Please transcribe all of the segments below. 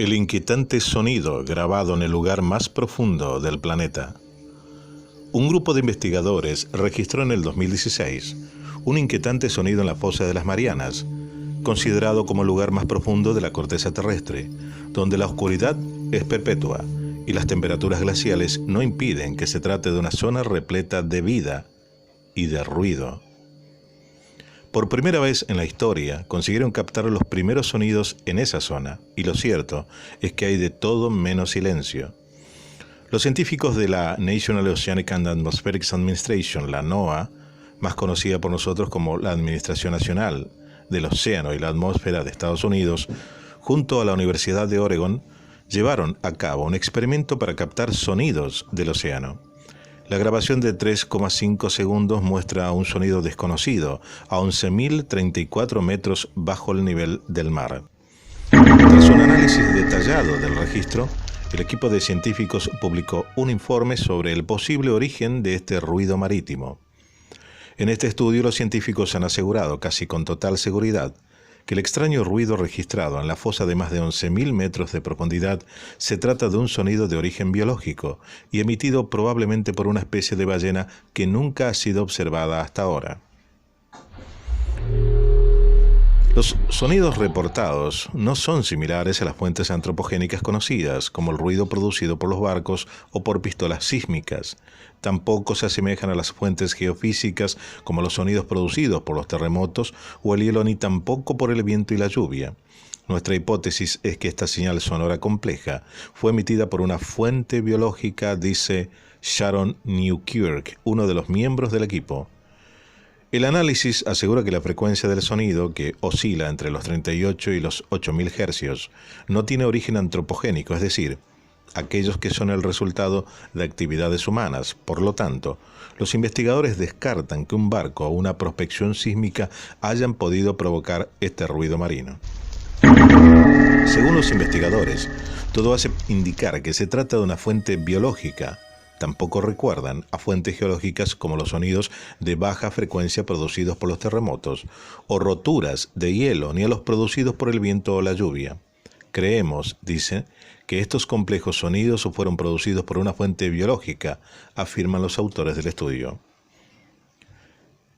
El inquietante sonido grabado en el lugar más profundo del planeta. Un grupo de investigadores registró en el 2016 un inquietante sonido en la fosa de las Marianas, considerado como el lugar más profundo de la corteza terrestre, donde la oscuridad es perpetua y las temperaturas glaciales no impiden que se trate de una zona repleta de vida y de ruido. Por primera vez en la historia consiguieron captar los primeros sonidos en esa zona, y lo cierto es que hay de todo menos silencio. Los científicos de la National Oceanic and Atmospheric Administration, la NOAA, más conocida por nosotros como la Administración Nacional del Océano y la Atmósfera de Estados Unidos, junto a la Universidad de Oregon, llevaron a cabo un experimento para captar sonidos del océano. La grabación de 3,5 segundos muestra un sonido desconocido a 11.034 metros bajo el nivel del mar. Tras un análisis detallado del registro, el equipo de científicos publicó un informe sobre el posible origen de este ruido marítimo. En este estudio, los científicos han asegurado casi con total seguridad que el extraño ruido registrado en la fosa de más de 11.000 metros de profundidad se trata de un sonido de origen biológico y emitido probablemente por una especie de ballena que nunca ha sido observada hasta ahora. Los sonidos reportados no son similares a las fuentes antropogénicas conocidas, como el ruido producido por los barcos o por pistolas sísmicas. Tampoco se asemejan a las fuentes geofísicas, como los sonidos producidos por los terremotos o el hielo, ni tampoco por el viento y la lluvia. Nuestra hipótesis es que esta señal sonora compleja fue emitida por una fuente biológica, dice Sharon Newkirk, uno de los miembros del equipo. El análisis asegura que la frecuencia del sonido, que oscila entre los 38 y los 8.000 hercios, no tiene origen antropogénico, es decir, aquellos que son el resultado de actividades humanas. Por lo tanto, los investigadores descartan que un barco o una prospección sísmica hayan podido provocar este ruido marino. Según los investigadores, todo hace indicar que se trata de una fuente biológica. Tampoco recuerdan a fuentes geológicas como los sonidos de baja frecuencia producidos por los terremotos o roturas de hielo, ni a los producidos por el viento o la lluvia. Creemos, dice, que estos complejos sonidos fueron producidos por una fuente biológica, afirman los autores del estudio.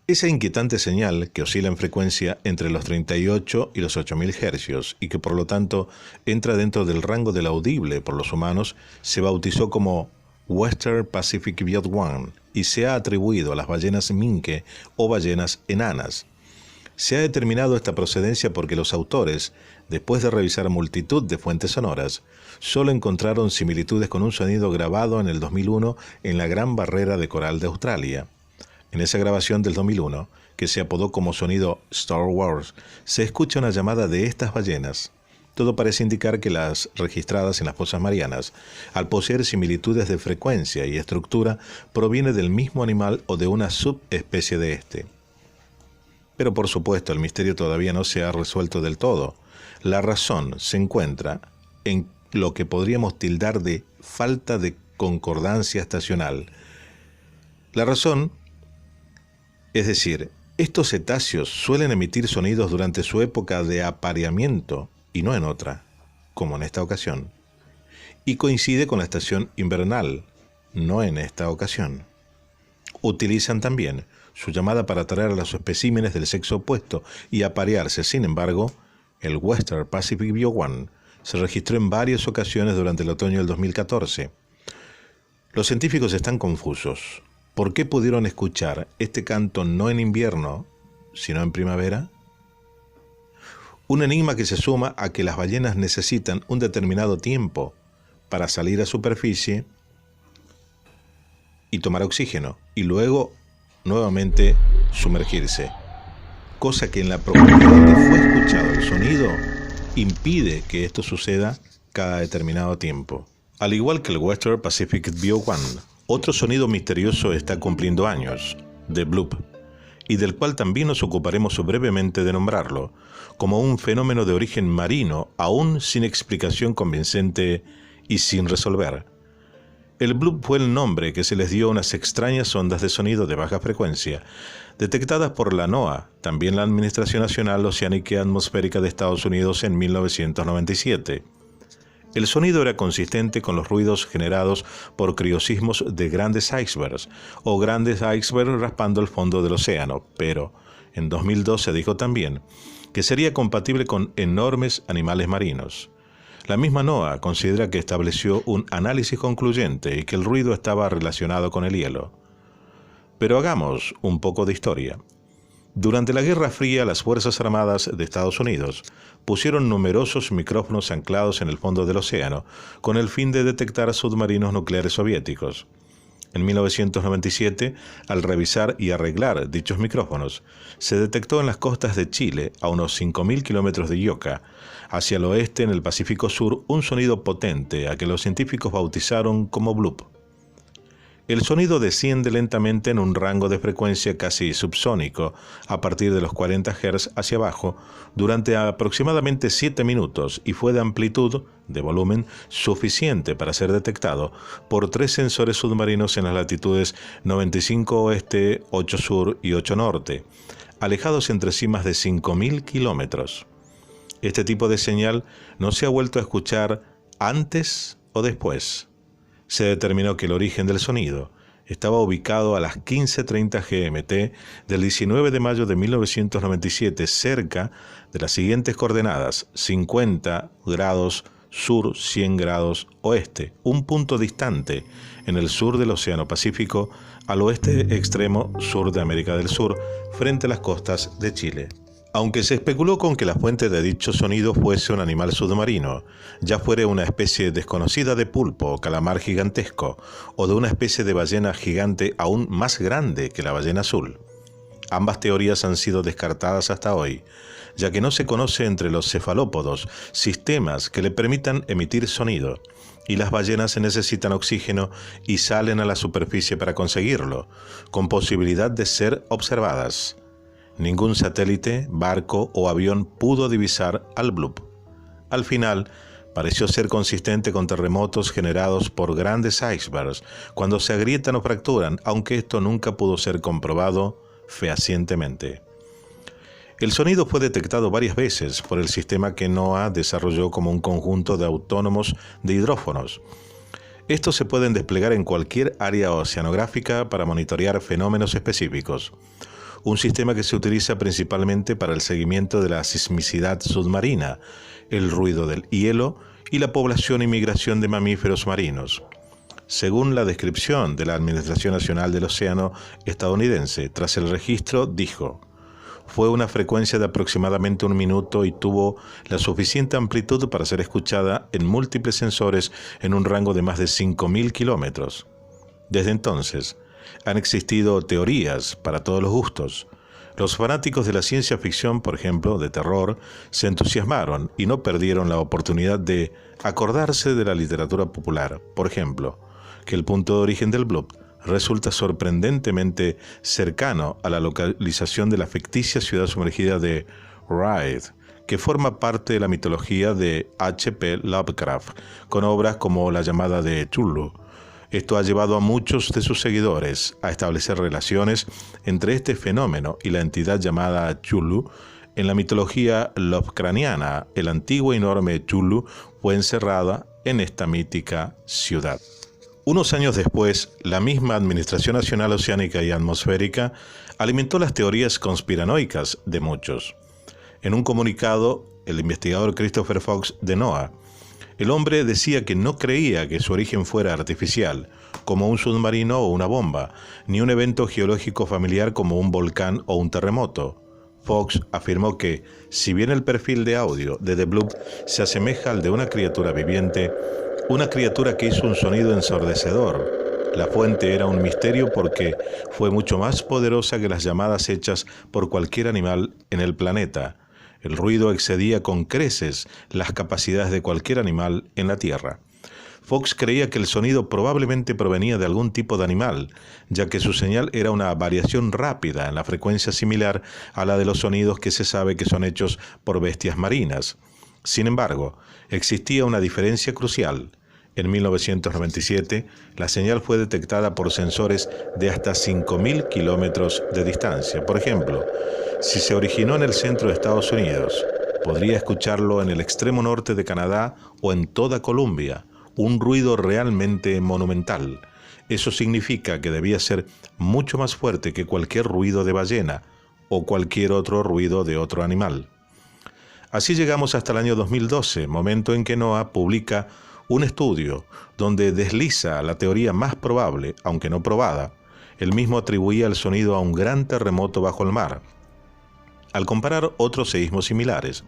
Esa inquietante señal, que oscila en frecuencia entre los 38 y los 8.000 hercios y que por lo tanto entra dentro del rango del audible por los humanos, se bautizó como Western Pacific Biot 1 y se ha atribuido a las ballenas minke o ballenas enanas. Se ha determinado esta procedencia porque los autores, después de revisar multitud de fuentes sonoras, solo encontraron similitudes con un sonido grabado en el 2001 en la Gran Barrera de Coral de Australia. En esa grabación del 2001, que se apodó como sonido Star Wars, se escucha una llamada de estas ballenas. Todo parece indicar que las registradas en las fosas marianas, al poseer similitudes de frecuencia y estructura, proviene del mismo animal o de una subespecie de este. Pero por supuesto, el misterio todavía no se ha resuelto del todo. La razón se encuentra en lo que podríamos tildar de falta de concordancia estacional. La razón, es decir, estos cetáceos suelen emitir sonidos durante su época de apareamiento, y no en otra, como en esta ocasión. Y coincide con la estación invernal, no en esta ocasión. Utilizan también su llamada para atraer a los especímenes del sexo opuesto y aparearse. Sin embargo, el Western Pacific Biot 1 se registró en varias ocasiones durante el otoño del 2014. Los científicos están confusos. ¿Por qué pudieron escuchar este canto no en invierno, sino en primavera? Un enigma que se suma a que las ballenas necesitan un determinado tiempo para salir a superficie y tomar oxígeno, y luego nuevamente sumergirse, cosa que en la profundidad donde fue escuchado el sonido impide que esto suceda cada determinado tiempo. Al igual que el Western Pacific Biot 1, otro sonido misterioso está cumpliendo años, The Bloop, y del cual también nos ocuparemos brevemente de nombrarlo, como un fenómeno de origen marino aún sin explicación convincente y sin resolver. El bloop fue el nombre que se les dio a unas extrañas ondas de sonido de baja frecuencia, detectadas por la NOAA, también la Administración Nacional Oceánica y Atmosférica de Estados Unidos en 1997. El sonido era consistente con los ruidos generados por criosismos de grandes icebergs o grandes icebergs raspando el fondo del océano, pero en 2002 se dijo también que sería compatible con enormes animales marinos. La misma NOAA considera que estableció un análisis concluyente y que el ruido estaba relacionado con el hielo. Pero hagamos un poco de historia. Durante la Guerra Fría, las Fuerzas Armadas de Estados Unidos pusieron numerosos micrófonos anclados en el fondo del océano con el fin de detectar submarinos nucleares soviéticos. En 1997, al revisar y arreglar dichos micrófonos, se detectó en las costas de Chile, a unos 5.000 kilómetros de Ioka, hacia el oeste en el Pacífico Sur, un sonido potente a que los científicos bautizaron como bloop. El sonido desciende lentamente en un rango de frecuencia casi subsónico, a partir de los 40 Hz hacia abajo, durante aproximadamente 7 minutos y fue de amplitud, de volumen, suficiente para ser detectado por 3 sensores submarinos en las latitudes 95 oeste, 8 sur y 8 norte, alejados entre sí más de 5.000 kilómetros. Este tipo de señal no se ha vuelto a escuchar antes o después. Se determinó que el origen del sonido estaba ubicado a las 15:30 GMT del 19 de mayo de 1997, cerca de las siguientes coordenadas: 50 grados sur, 100 grados oeste, un punto distante en el sur del Océano Pacífico, al oeste extremo sur de América del Sur, frente a las costas de Chile. Aunque se especuló con que la fuente de dicho sonido fuese un animal submarino, ya fuera una especie desconocida de pulpo o calamar gigantesco, o de una especie de ballena gigante aún más grande que la ballena azul. Ambas teorías han sido descartadas hasta hoy, ya que no se conoce entre los cefalópodos sistemas que le permitan emitir sonido, y las ballenas necesitan oxígeno y salen a la superficie para conseguirlo, con posibilidad de ser observadas. Ningún satélite, barco o avión pudo divisar al bloop. Al final, pareció ser consistente con terremotos generados por grandes icebergs cuando se agrietan o fracturan, aunque esto nunca pudo ser comprobado fehacientemente. El sonido fue detectado varias veces por el sistema que NOAA desarrolló como un conjunto de autónomos de hidrófonos. Estos se pueden desplegar en cualquier área oceanográfica para monitorear fenómenos específicos. Un sistema que se utiliza principalmente para el seguimiento de la sismicidad submarina, el ruido del hielo y la población y migración de mamíferos marinos. Según la descripción de la Administración Nacional del Océano estadounidense, tras el registro, dijo: fue una frecuencia de aproximadamente 1 minuto y tuvo la suficiente amplitud para ser escuchada en múltiples sensores en un rango de más de 5.000 kilómetros. Desde entonces, han existido teorías para todos los gustos. Los fanáticos de la ciencia ficción, por ejemplo, de terror, se entusiasmaron y no perdieron la oportunidad de acordarse de la literatura popular. Por ejemplo, que el punto de origen del bloop resulta sorprendentemente cercano a la localización de la ficticia ciudad sumergida de Rhyde, que forma parte de la mitología de H.P. Lovecraft, con obras como La llamada de Cthulhu. Esto ha llevado a muchos de sus seguidores a establecer relaciones entre este fenómeno y la entidad llamada Cthulhu. En la mitología Lovecraftiana, el antiguo y enorme Cthulhu fue encerrada en esta mítica ciudad. Unos años después, la misma Administración Nacional Oceánica y Atmosférica alimentó las teorías conspiranoicas de muchos. En un comunicado, el investigador Christopher Fox de NOAA, el hombre decía que no creía que su origen fuera artificial, como un submarino o una bomba, ni un evento geológico familiar como un volcán o un terremoto. Fox afirmó que, si bien el perfil de audio de The Bloop se asemeja al de una criatura viviente, una criatura que hizo un sonido ensordecedor, la fuente era un misterio porque fue mucho más poderosa que las llamadas hechas por cualquier animal en el planeta. El ruido excedía con creces las capacidades de cualquier animal en la Tierra. Fox creía que el sonido probablemente provenía de algún tipo de animal, ya que su señal era una variación rápida en la frecuencia similar a la de los sonidos que se sabe que son hechos por bestias marinas. Sin embargo, existía una diferencia crucial. En 1997, la señal fue detectada por sensores de hasta 5.000 kilómetros de distancia. Por ejemplo, si se originó en el centro de Estados Unidos, Podría escucharlo en el extremo norte de Canadá o en toda Columbia, un ruido realmente monumental. Eso significa que debía ser mucho más fuerte que cualquier ruido de ballena o cualquier otro ruido de otro animal. Así llegamos hasta el año 2012, momento en que NOAA publica un estudio donde desliza la teoría más probable, aunque no probada. Él mismo atribuía el sonido a un gran terremoto bajo el mar. Al comparar otros seísmos similares,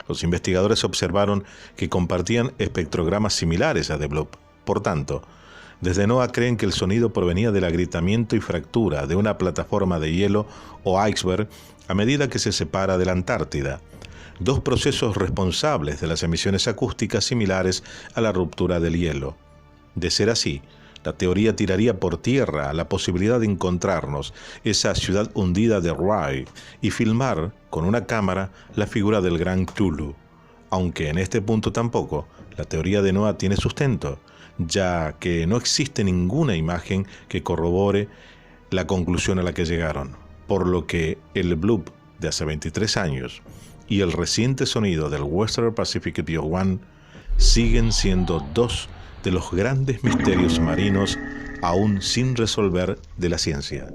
los investigadores observaron que compartían espectrogramas similares a The Bloop. Por tanto, desde NOAA creen que el sonido provenía del agrietamiento y fractura de una plataforma de hielo o iceberg a medida que se separa de la Antártida, dos procesos responsables de las emisiones acústicas similares a la ruptura del hielo. De ser así, la teoría tiraría por tierra la posibilidad de encontrarnos esa ciudad hundida de Rye y filmar con una cámara la figura del Gran Cthulhu. Aunque en este punto tampoco, la teoría de NOAA tiene sustento, ya que no existe ninguna imagen que corrobore la conclusión a la que llegaron, por lo que el bloop de hace 23 años y el reciente sonido del Western Pacific BO1 siguen siendo dos de los grandes misterios marinos aún sin resolver de la ciencia.